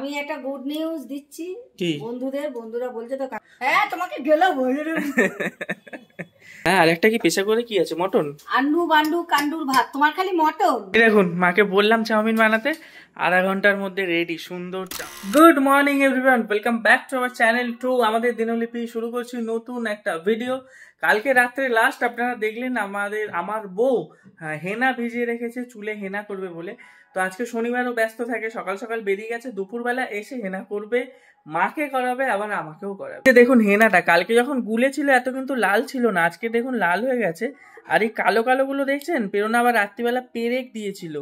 আমি একটা good news দিচ্ছি বন্ধুদের, বন্ধুরা বলছে তো হ্যাঁ তোমাকে গেলাম হ্যাঁ, আর একটা কি পেশা করে কি আছে, মটন, আন্ডু বান্ডু কান্ডুর ভাত, তোমার খালি মটন। দেখুন মাকে বললাম চাউমিন বানাতে, আধা ঘন্টার মধ্যে রেডি সুন্দর। Good morning everyone, welcome back to our channel to আমাদের দিনলিপি। শুরু করছি নতুন একটা ভিডিও। কালকে রাত্রে লাস্ট আপনারা দেখলেন আমার বউ হেনা ভিজিয়ে রেখেছে, চুলে হেনা করবে বলে। তো আজকে শনিবারও ব্যস্ত থাকে, সকাল সকাল বেরিয়ে গেছে, দুপুরবেলা এসে হেনা করবে, মাকে করাবে আবার আমাকেও করাবে। দেখুন হেনাটা কালকে যখন গুলেছিল এত কিন্তু লাল ছিল না, আজকে দেখুন লাল হয়ে গেছে। আর এই কালো কালো গুলো দেখছেন, পেরোনা আবার রাত্রিবেলা পেরেক দিয়েছিল,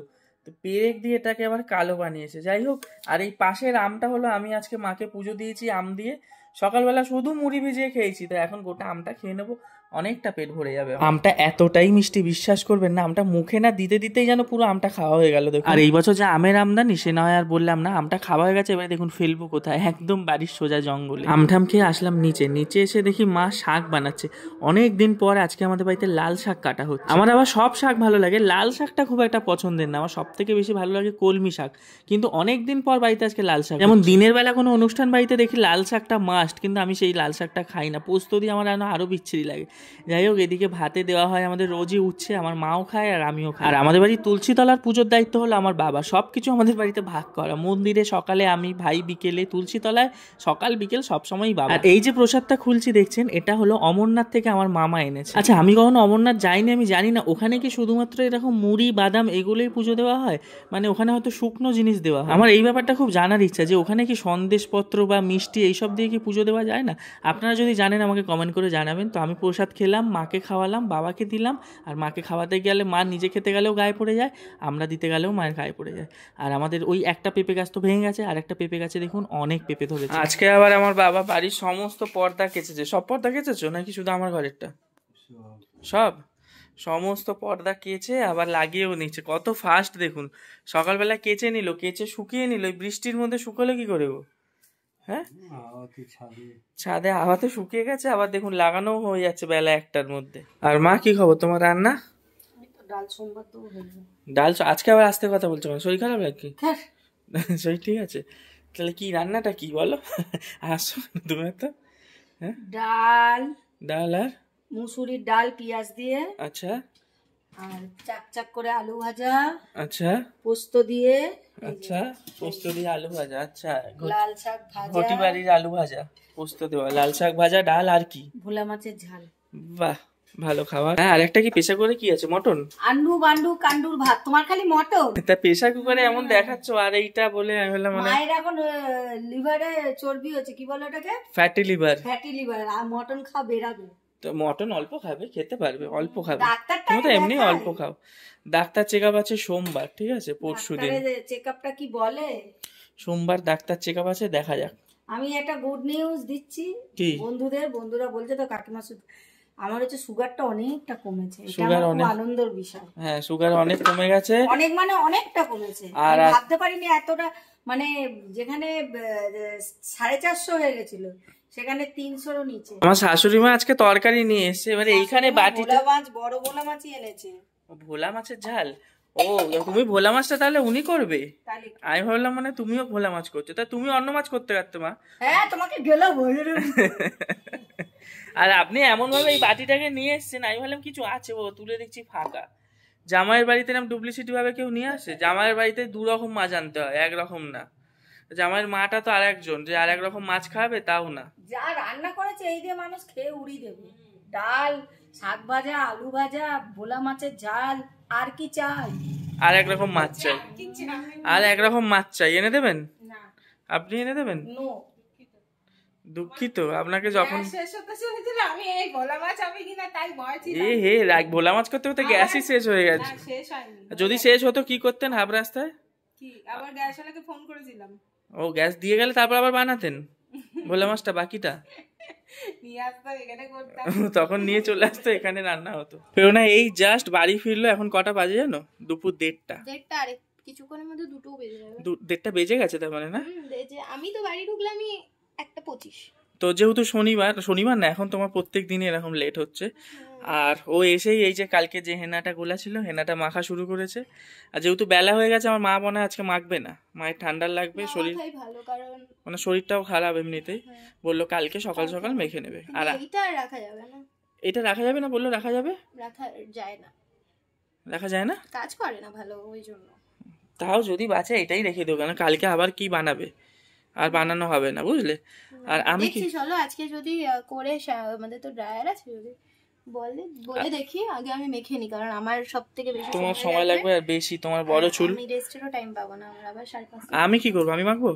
তো পেরেক দিয়ে এটাকে আবার কালো বানিয়েছে। যাই হোক, আর এই পাশের আমটা হলো আমি আজকে মাকে পুজো দিয়েছি আম দিয়ে। সকালবেলা শুধু মুড়ি ভিজিয়ে খেয়েছি, তো এখন গোটা আমটা খেয়ে নেবো, অনেকটা পেট ভরে যাবে। আমটা এতটাই মিষ্টি, বিশ্বাস করবেন না, আমটা মুখে না দিতে দিতেই যেন পুরো আমটা খাওয়া হয়ে গেল। দেখুন, আর এই বছর যে আমের আমদানি সে নয় আর বললাম না, আমটা খাওয়া হয়ে গেছে। এবার দেখুন ফেলবো কোথায়, একদম বাড়ির সোজা জঙ্গলে। আমঠাম খেয়ে আসলাম নিচে এসে দেখি মা শাক বানাচ্ছে। অনেক দিন পর আজকে আমাদের বাড়িতে লাল শাক কাটা হচ্ছে। আমার আবার সব শাক ভালো লাগে, লাল শাকটা খুব একটা পছন্দের না, আমার সব থেকে বেশি ভালো লাগে কলমি শাক। কিন্তু অনেক দিন পর বাড়িতে আজকে লাল শাক, যেমন দিনের বেলা কোনো অনুষ্ঠান বাড়িতে দেখি লাল শাকটা মাস্ট, কিন্তু আমি সেই লাল শাকটা খাই না, পোস্ত দিয়ে আমার আরো বিচ্ছিরি লাগে। যাই হোক, এদিকে ভাতে দেওয়া হয় আমাদের রোজই উঠছে, আমার মাও খায় আর আমিও খাই। আর আমাদের বাড়ির তুলসী তলার পুজোর দায়িত্ব হলো আমার বাবা, সবকিছু আমাদের বাড়িতে ভাগ করা। মন্দিরে সকালে আমি, ভাই বিকেলে, তুলসী তলায় সকাল বিকেল সবসময়ই বাবা। আর এই যে প্রসাদটা খুলছি দেখছেন, এটা হলো অমরনাথ থেকে আমার মামা এনেছে। আচ্ছা, আমি কখনো অমরনাথ যাইনি, আমি জানি না ওখানে কি শুধুমাত্র এরকম মুড়ি বাদাম এগুলোই পুজো দেওয়া হয়, মানে ওখানে হয়তো শুকনো জিনিস দেওয়া হয়। আমার এই ব্যাপারটা খুব জানার ইচ্ছা যে ওখানে কি সন্দেশপত্র বা মিষ্টি এইসব দিয়ে কি পুজো দেওয়া যায় না। আপনারা যদি জানেন আমাকে কমেন্ট করে জানাবেন। তো আমি প্রসাদ খেলাম, মাকে খাওয়ালাম, বাবাকে দিলাম। আর মাকে খাওয়াতে গেলে মা নিজে খেতে গেলেও গায়ে পড়ে যায়, আমরা দিতে গেলেও মায়ের গায়ে পড়ে যায়। আর আমাদের ওই একটা পেঁপে গাছ তো ভেঙে গেছে, আর একটা পেঁপে গাছে দেখুন অনেক পেঁপে ধরেছে। আজকে আবার আমার বাবা বাড়ির সমস্ত পর্দা কেচেছে। সব পর্দা কেচেছো নাকি শুধু আমার ঘরেরটা? সব সমস্ত পর্দা কেচে আবার লাগিয়েও নিচ্ছে, কত ফাস্ট দেখুন। সকালবেলা কেচে নিল, কেচে শুকিয়ে নিল, বৃষ্টির মধ্যে শুকালো কি করে গো? হ্যাঁ, ছাদে হাওয়াতে শুকিয়ে গেছে, আবার দেখুন লাগানো হয়ে যাচ্ছে বেলা একটার মধ্যে। আর মা কি খবর তোমার? রান্না ডাল সোমবার তো ডাল আজকে আবার আসতে কথা বলছো, শরীর খারাপ নাকি? শরীর ঠিক আছে? তাহলে কি রান্নাটা কি বলো? আসো তুমি তো। হ্যাঁ, ডাল আর মুসুরির ডাল পেঁয়াজ দিয়ে, আচ্ছা, আর চাক চাক করে আলু ভাজা, আচ্ছা, পোস্ত দিয়ে, আচ্ছা, পোস্ত দিয়ে আলু ভাজা, আচ্ছা, লাল শাক ভাজা, ঘটি বাড়ির আলু ভাজা, পোস্ত দেওয়া, লাল শাক ভাজা, ডাল আর কি? ভোলা মাছের ঝাল। বাহ, ভালো খাবার। হ্যাঁ, আর একটা কি পেশা করে কি আছে, মটন, আন্ডু বান্ডু কান্ডুর ভাত, তোমার খালি মটন। তা প্রেসার কুকারে এমন দেখাচ্ছ, আর এইটা বলে আমি বললাম মানে মায়ের এখন লিভারে চর্বি হচ্ছে, কি বলে ওটাকে, ফ্যাটি লিভার। ফ্যাটি লিভার, আর মটন খাও বেরাবে। তো মটন অল্প খাবে, খেতে পারবে, অল্প খাবে, তুমি তো এমনি অল্প খাও। ডাক্তার চেক আপ আছে সোমবার, ঠিক আছে, পরশু দিন চেক আপটা কি বলে, সোমবার ডাক্তার চেক আপ আছে, দেখা যাক। আমি একটা গুড নিউজ দিচ্ছি বন্ধুদের, বন্ধুরা বলছে তো কাকিমা আমার হচ্ছে সুগারটা অনেকটা কমেছে, সুগার অনেক আনন্দের বিষয়। হ্যাঁ, সুগার অনেক কমে গেছে, অনেক মানে অনেকটা কমেছে, আর ভাবতে পারিনি এতটা, মানে যেখানে 450 হয়ে গেছিল সেখানে 300-ও নিচে। আমার শাশুড়ি মা আজকে তরকারি নিয়ে এসেছে, এবারে এইখানে বাটিতে বড় ভোলা মাছই এনেছে। ভোলা মাছের ঝাল? ও, তুমি ভোলা মাছটা তাহলে উনি করবে? আমি ভাবলাম মানে তুমিও ভোলা মাছ করছো, তা তুমি অন্য মাছ করতে পারতো মা। হ্যাঁ, তোমাকে গেলাম। আর আপনি এমন ভাবে এই বাটিটাকে নিয়ে এসছেন, আমি ভাবলাম কিছু আছে, ও তুলে দেখছি ফাঁকা। জামাইয়ের বাড়িতে এরকম ডুপ্লিসিটি ভাবে কেউ নিয়ে আসে? জামাইয়ের বাড়িতে 2 রকম মাছ আনতে হয়, একরকম না। জামাইয়ের মাটা তো আরেকজন, যে আরেক রকম মাছ খাবে তাও না। যা রান্না করেছে এই দিয়ে মানুষ খেয়ে উড়িয়ে দেবে। ডাল, শাক ভাজা, আলু ভাজা, ভোলা মাছের ঝাল, আর কি চাই? আর একরকম মাছ চাই, আর একরকম মাছ চাই, এনে দেবেন? আপনি এনে দেবেন? দুঃখিত, আপনাকে যখন ভোলা মাছ করতে করতে গ্যাসই শেষ হয়ে গেছে। যদি শেষ হতো কি করতেন হাফ রাস্তায়? ও, গ্যাস দিয়ে গেলে তারপর আবার বানাতেন ভোলা মাছটা, বাকিটা তখন নিয়ে চলে আসতো, এখানে রান্না হতো। প্রেরণা এই জাস্ট বাড়ি ফিরলো, এখন কটা বাজে জানো? দুপুর 1:30। আরে কিছুক্ষণের মধ্যে 2টো বেজে যাবে। 1:30 বেজে গেছে তার মানে, না? আমি তো বাড়ি ঢুকলামই 1:25। তো যেহেতু শনিবার না, এখন তোমার প্রত্যেক দিনই এরকম লেট হচ্ছে। আর ও এসেই এই যে কালকে যে হেনাটা গোলা ছিল হেনাটা মাখা শুরু করেছে। আর যেহেতু বেলা হয়ে গেছে, আমার মা মনে হয় আজকে মাখবে না, মায়ের ঠান্ডা লাগবে, শরীর মানে শরীরটাও খারাপ এমনিতেই। বললো কালকে সকাল সকাল মেখে নেবে। আর এটা রাখা যাবে না বললো? রাখা যাবে, রাখা যায় না, কাজ করে না ভালো, ওই জন্য। তাও যদি বাঁচে এটাই রেখে দেবো, কারণ কালকে আবার কি বানাবে, আর বানানো হবে না, বুঝলে। আর আমি কি চলো আজকে যদি করে, আমাদের তো ড্রায়ার আছে, যদি বলে দেখি আগে আমি মেখে নি, কারণ আমার সবথেকে বেশি তোমার সময় লাগবে আর বেশি তোমার বড় চুল, আমি রেস্টেরও টাইম পাবো না, আমরা আবার 5:30। আমি কি করবো? আমি মাখবো?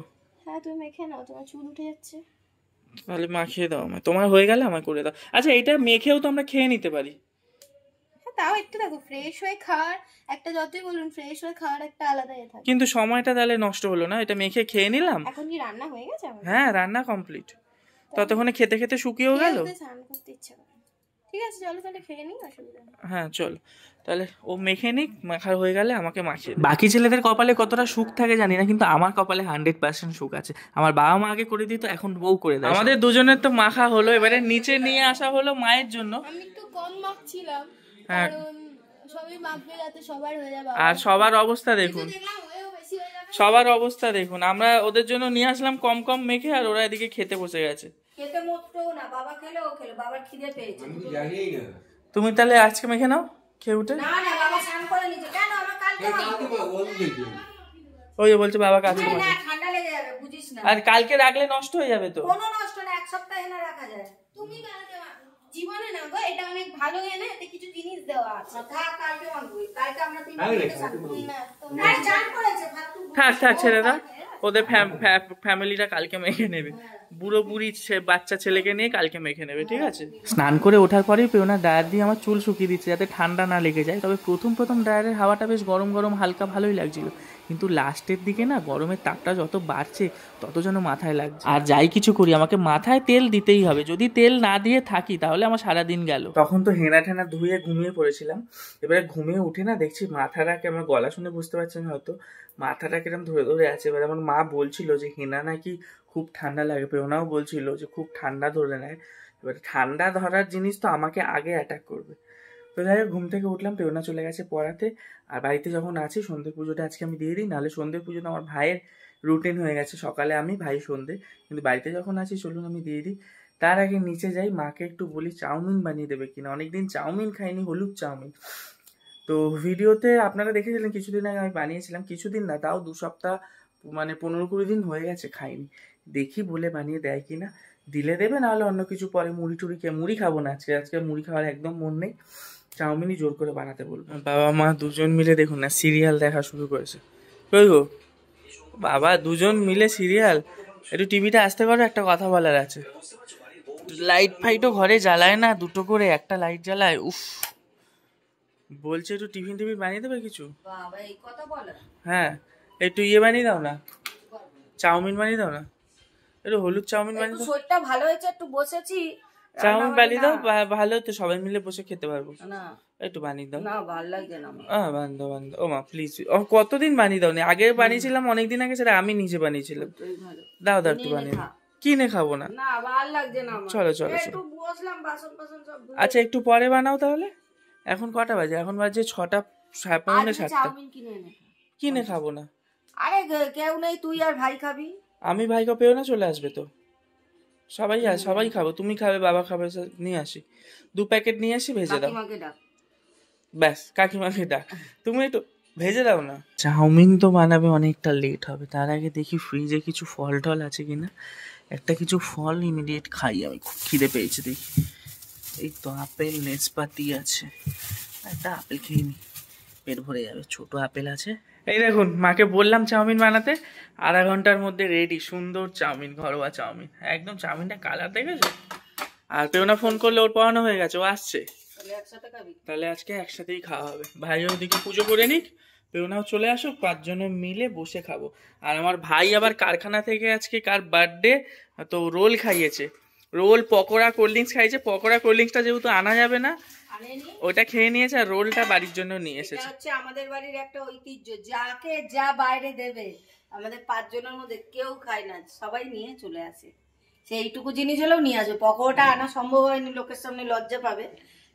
হ্যাঁ তুমি মেখে নাও, তোমার চুল উঠে যাচ্ছে। তাহলে মাখিয়ে দাও আমায়, তোমার হয়ে গেলে আমায় করে দাও। আচ্ছা এটা মেখেও তো আমরা খেয়ে নিতে পারি। তাও একটু দেখো, ফ্রেশ হয়ে খাওয়ার একটা, যতই বলুন ফ্রেশ হয়ে খাওয়ার একটা আলাদা ইয়ে থাকে। কিন্তু সময়টা তাহলে নষ্ট হলো না, এটা মেখে খেয়ে নিলাম। এখন কি রান্না হয়ে গেছে আমাদের? হ্যাঁ রান্না কমপ্লিট, ততক্ষণে খেতে খেতে শুকিয়েও গেল। স্নান করতে ইচ্ছা করে। ঠিক আছে চলো তাহলে খেয়ে নিই, অসুবিধা নেই। হ্যাঁ চলো তাহলে, ও মেখে নিক, মাখার হয়ে গেলে আমাকে মাখিয়ে। বাকি ছেলেদের কপালে কতটা সুখ থাকে জানি না, কিন্তু আমার কপালে 100% সুখ আছে। আমার বাবা মা আগে করে দিত, এখন বউ করে দেয়। আমাদের দুজনের তো মাখা হলো, এবারে নিচে নিয়ে আসা হলো মায়ের জন্য। আমি একটু কম মাখছিলাম, কারণ সবাই মাখবে যাতে সবার হয়ে যাবে। আর সবার অবস্থা দেখুন, সবার অবস্থা দেখুন। আমরা ওদের জন্য নিয়ে আসলাম কম কম মেখে, আর ওরা এদিকে খেতে বসে গেছে। খেতে মোটেও না, বাবা খেলে ও খেলো, বাবার খিদে পেয়েছে। তুমি তাহলে আজকে মেখে নাও খেয়ে উঠে। না না বাবা স্নান করে নিচে, কেন আমার কালকে ওই যে বলছে বাবা কালকে, না ঠান্ডা লেগে যাবে বুঝিস না। আর কালকে রাখলে নষ্ট হয়ে যাবে তো। কোনো নষ্ট না, এক সপ্তাহ এনে রাখা যায়। তুমি কালকে জীবনে না গো, এটা অনেক ভালো এনে, এতে কিছু জিনিস দেওয়া আছে। থাক কালকে আনবো, কালকে আমরা তিন না না জান করেছে থাক থাক ছেড়ে দাও, ওদের ফ্যামিলিটা কালকে মেখে নেবে। বুড়ো বুড়ি বাচ্চা ছেলেকে নিয়ে কালকে মেখে নেবে, ঠিক আছে। স্নান করে ওঠার পরেই পেওনা ড্রায়ার দিয়ে আমার চুল শুকিয়ে দিচ্ছে যাতে ঠান্ডা না লেগে যায়। তবে প্রথম ড্রায়ারের হাওয়াটা বেশ গরম গরম হালকা ভালোই লাগছিল, কিন্তু লাস্টের দিকে না গরমের তাপটা যত বাড়ছে তত যেন মাথায় লাগছে। আর যাই কিছু করি আমাকে মাথায় তেল দিতেই হবে, যদি তেল না দিয়ে থাকি তাহলে আমার সারাদিন গেল। তখন তো হেনা ঠেনা ধুয়ে ঘুমিয়ে পড়েছিলাম। এবারে ঘুমিয়ে উঠে না দেখছি মাথাটাকে, আমার গলা শুনে বুঝতে পারছেন হয়তো, মাথাটা কিরম ধরে ধরে আছে। এবার আমার মা বলছিল যে হেনা নাকি খুব ঠান্ডা লাগে, পেওনাও বলছিল যে খুব ঠান্ডা ধরে নেয়। এবার ঠান্ডা ধরার জিনিস তো আমাকে আগে অ্যাটাক করবে। তো যাই হোক ঘুম থেকে উঠলাম, পেওনা চলে গেছে পড়াতে। আর বাড়িতে যখন আছি সন্ধ্যে পুজোটা আজকে আমি দিয়ে দিই, নাহলে সন্ধ্যে পুজোটা আমার ভাইয়ের রুটিন হয়ে গেছে, সকালে আমি ভাই সন্ধ্যে। কিন্তু বাড়িতে যখন আছি চলুন আমি দিয়ে দিই। তার আগে নিচে যাই, মাকে একটু বলি চাউমিন বানিয়ে দেবে কিনা, অনেকদিন চাউমিন খাইনি, হলুদ চাউমিন। তো ভিডিওতে আপনারা দেখেছিলেন কিছুদিন আগে আমি বানিয়েছিলাম, কিছুদিন না তাও 2 সপ্তাহ মানে 15-20 দিন হয়ে গেছে খাইনি। দেখি বলে বানিয়ে দেয় কিনা, দিলে দেবে, নাহলে অন্য কিছু পরে মুড়ি খাবো না আজকে মুড়ি খাওয়ার একদম মন নেই, চাউমিনই জোর করে বানাতে বলবো। বাবা মা দুজন মিলে দেখুন না সিরিয়াল দেখা শুরু করেছে। কই গো বাবা, দুজন মিলে সিরিয়াল। একটু টিভিটা আসতে পারো, একটা কথা বলার আছে। লাইট ফাইটও ঘরে জ্বালায় না, 2টো করে একটা লাইট জ্বালায়। উফ, বলছে একটু টিফিন বানিয়ে দেবে কিছু। বাবা এই কথা বলে? হ্যাঁ একটু বানিয়ে দাও না, চাউমিন বানিয়ে দাও না, একটু হলুদ চাউমিন বানিয়ে দাও। শরীরটা ভালো হয়েছে, একটু বসেছি, চাউমিন বানিয়ে দাও, ভালো তো সবাই মিলে বসে খেতে পারবো। না একটু বানিয়ে দাও না, ভালো লাগছে না আমার। বানিয়ে দাও ও মা প্লিজ। কতদিন বানিয়ে দাও নি, আগে বানিয়েছিলাম অনেকদিন আগে, সেটা আমি নিজে বানিয়েছিলাম। দাও একটু বানিয়ে দাও। কিনে খাবো না, না ভালো লাগছে না আমার। চলো চলো একটু বসলাম, বাসন সব ধুয়ে। আচ্ছা একটু পরে বানাও তাহলে। এখন কটা বাজে? এখন বাজে 6টা 6:45। চাউমিন কিনে খাবো না। আরে কেউ নেই, তুই আর ভাই খাবি। আমি ভাইকে পেও না, চলে আসবে তো সবাই খাবো, তুমি খাবে, বাবা খাবে, নিয়ে আসি 2 প্যাকেট নিয়ে আসি, ভেজে দাও। ব্যাস কাকিমাকে ডাক, তুমি একটু ভেজে দাও না। চাউমিন তো বানাবে অনেকটা লেট হবে, তার আগে দেখি ফ্রিজে কিছু ফল টল আছে কিনা, একটা কিছু ফল ইমিডিয়েট খাই, আমি খুব খিদে পেয়েছে। দেখি এই তো আপেল নেসপাতি আছে, একটা আপেল খেয়ে নি, পেট ভরে যাবে। ছোট আপেল আছে। এই দেখুন মাকে বললাম চাউমিন বানাতে, আধা ঘন্টার মধ্যে রেডি সুন্দর চাউমিন, ঘরোয়া চাউমিন একদম। চাউমিনটা কালার দেখেছো? আর পেওনা ফোন করলে ওর পড়ানো হয়ে গেছে, ও আসছে, তাহলে আজকে একসাথেই খাওয়া হবে। ভাই ওদিকে পুজো করে নিক, পেওনাও চলে আসুক, 5 জনে মিলে বসে খাবো। আর আমার ভাই আবার কারখানা থেকে আজকে কার বার্থডে, তো রোল খাইয়েছে, রোল পকোড়া কোল্ড ড্রিঙ্কস খাইয়েছে। পকোড়া কোল্ড ড্রিঙ্কসটা যেহেতু আনা যাবে না, ওটা খেয়ে নিয়েছে, আর রোলটা বাড়ির জন্য নিয়ে এসেছে। হচ্ছে আমাদের বাড়ির একটা ঐতিহ্য, যাকে যা বাইরে দেবে, আমাদের 5 জনের মধ্যে কেউ খায় না, সবাই নিয়ে চলে আসে। সে এইটুকু জিনিস হলেও নিয়ে আসবে। পকোড়াটা আনা সম্ভব হয়নি, লোকের সামনে লজ্জা পাবে,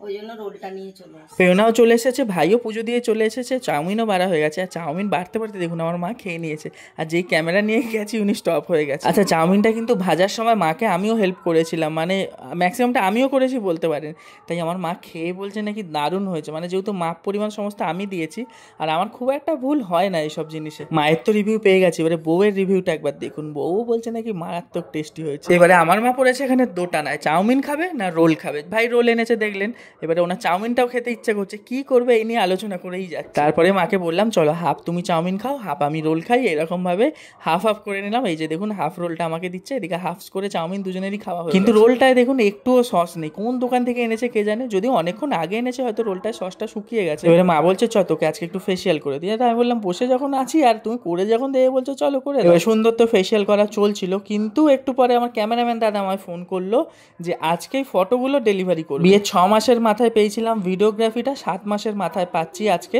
ওই জন্য রোলটা নিয়ে চলে আসে। পেওনাও চলে এসেছে, ভাইও পুজো দিয়ে চলে এসেছে, চাউমিনও বাড়া হয়ে গেছে। আর চাউমিন বাড়তে বাড়তে দেখুন আমার মা খেয়ে নিয়েছে, আর যেই ক্যামেরা নিয়ে গেছি উনি স্টপ হয়ে গেছে। আচ্ছা, চাউমিনটা কিন্তু ভাজার সময় মাকে আমিও হেল্প করেছিলাম, মানে ম্যাক্সিমামটা আমিও করেছি বলতে পারেন। তাই আমার মা খেয়ে বলছে নাকি দারুণ হয়েছে, মানে যেহেতু মাপ পরিমাণ সমস্ত আমি দিয়েছি, আর আমার খুব একটা ভুল হয় না এইসব জিনিসে। মায়ের তো রিভিউ পেয়ে গেছি, এবারে বউয়ের রিভিউটা একবার দেখুন। বউ বলছে নাকি মারাত্মক টেস্টি হয়েছে। এবারে আমার মা পড়েছে এখানে দোটানায়, চাউমিন খাবে না রোল খাবে। ভাই রোল এনেছে দেখলেন, এবারে ওনার চাউমিনটাও খেতে ইচ্ছে করছে, কি করবে এই নিয়ে আলোচনা করেই যাচ্ছে। তারপরে মাকে বললাম চলো হাফ তুমি চাউমিন খাও, হাফ আমি রোল খাই, এরকম ভাবে হাফ হাফ করে নিলাম। এই যে দেখুন হাফ রোলটা আমাকে দিচ্ছে, এদিকে হাফ করে চাউমিন দুজনেরই খাওয়া হয়। কিন্তু রোলটায় দেখুন একটুও সস নেই, কোন দোকান থেকে এনেছে কে জানে, যদিও অনেকক্ষণ আগে এনেছে, হয়তো রোলটায় সসটা শুকিয়ে গেছে। এবারে মা বলছে চ তোকে আজকে একটু ফেসিয়াল করে দিয়ে। আমি বললাম বসে যখন আছি আর তুমি করে যখন দেবে বলছো চলো করে। এবার সুন্দর তো ফেসিয়াল করা চলছিল, কিন্তু একটু পরে আমার ক্যামেরাম্যান দাদা আমায় ফোন করলো যে আজকেই ফটোগুলো ডেলিভারি করবে। বিয়ের 6 মাসের মাথায় পেয়েছিলাম ভিডিওগ্রাফিটা, 7 মাসের মাথায় পাচ্ছি আজকে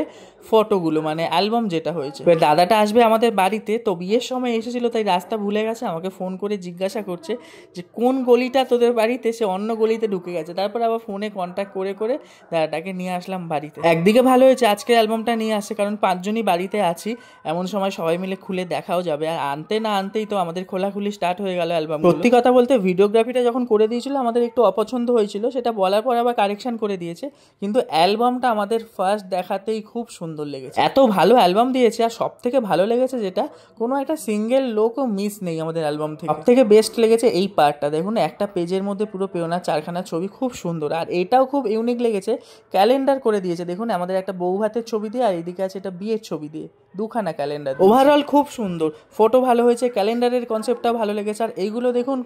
ফটোগুলো, মানে অ্যালবাম যেটা হয়েছে। এবার দাদাটা আসবে আমাদের বাড়িতে, তো বিয়ের সময় এসেছিল তাই রাস্তা ভুলে গেছে, আমাকে ফোন করে জিজ্ঞাসা করছে যে কোন গলিটা তোদের বাড়িতে, সে অন্য গলিতে ঢুকে গেছে। তারপর আবার ফোনে কন্ট্যাক্ট করে করে দাদাটাকে নিয়ে আসলাম বাড়িতে। একদিকে ভালো হয়েছে আজকে অ্যালবামটা নিয়ে আসছে, কারণ 5 জনই বাড়িতে আছি, এমন সময় সবাই মিলে খুলে দেখাও যাবে। আর আনতে না আনতেই তো আমাদের খোলাখুলি স্টার্ট হয়ে গেল অ্যালবাম। সত্যি কথা বলতে ভিডিওগ্রাফিটা যখন করে দিয়েছিল আমাদের একটু অপছন্দ হয়েছিল, সেটা বলার পর আবার কারেকশন করে দিয়েছে, কিন্তু অ্যালবামটা আমাদের ফার্স্ট দেখাতেই খুব সুন্দর লেগেছে। এত ভালো অ্যালবাম দিয়েছে, আর সব থেকে ভালো লেগেছে যেটা, কোনো একটা সিঙ্গেল লোকও মিস নেই আমাদের অ্যালবাম থেকে। সব থেকে বেস্ট লেগেছে এই পার্টটা, দেখুন একটা পেজের মধ্যে পুরো পেওনার 4খানা ছবি, খুব সুন্দর। আর এটাও খুব ইউনিক লেগেছে, ক্যালেন্ডার করে দিয়েছে দেখুন, আমাদের একটা বউ ভাতের ছবি দিয়ে, আর এদিকে আছে এটা বিয়ের ছবি দিয়ে, 2খানা ক্যালেন্ডার। ওভারঅল খুব সুন্দর, ফটো ভালো হয়েছে, ক্যালেন্ডারের কনসেপ্টটাও ভালো লেগেছে। আর এইগুলো দেখুন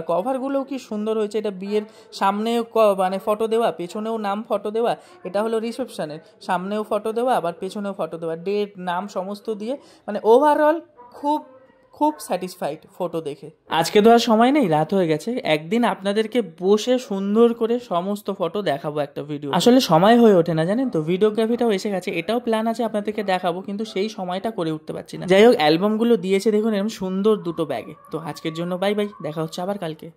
কভারগুলোও কি সুন্দর হয়েছে। এটা বিয়ের সামনেও মানে ফটো দেওয়া, পেছনেও নাম ফটো দেওয়া, এটা হলো রিসেপশনের, সামনেও ফটো দেওয়া আবার পেছনেও ফটো দেওয়া, ডেট নাম সমস্ত দিয়ে, মানে ওভারঅল খুব খুব স্যাটিসফাইড ফটো দেখে। আজকে তো আর সময় নেই, রাত হয়ে গেছে, একদিন আপনাদেরকে বসে সুন্দর করে সমস্ত ফটো দেখাবো একটা ভিডিও। আসলে সময় হয়ে ওঠে না জানেন তো, ভিডিওগ্রাফিটাও এসে গেছে, এটাও প্ল্যান আছে আপনাদেরকে দেখাবো, কিন্তু সেই সময়টা করে উঠতে পারছি না। যাই হোক, অ্যালবামগুলো দিয়েছে দেখুন এরকম সুন্দর 2টো ব্যাগে। তো আজকের জন্য বাই বাই, দেখা হচ্ছে আবার কালকে।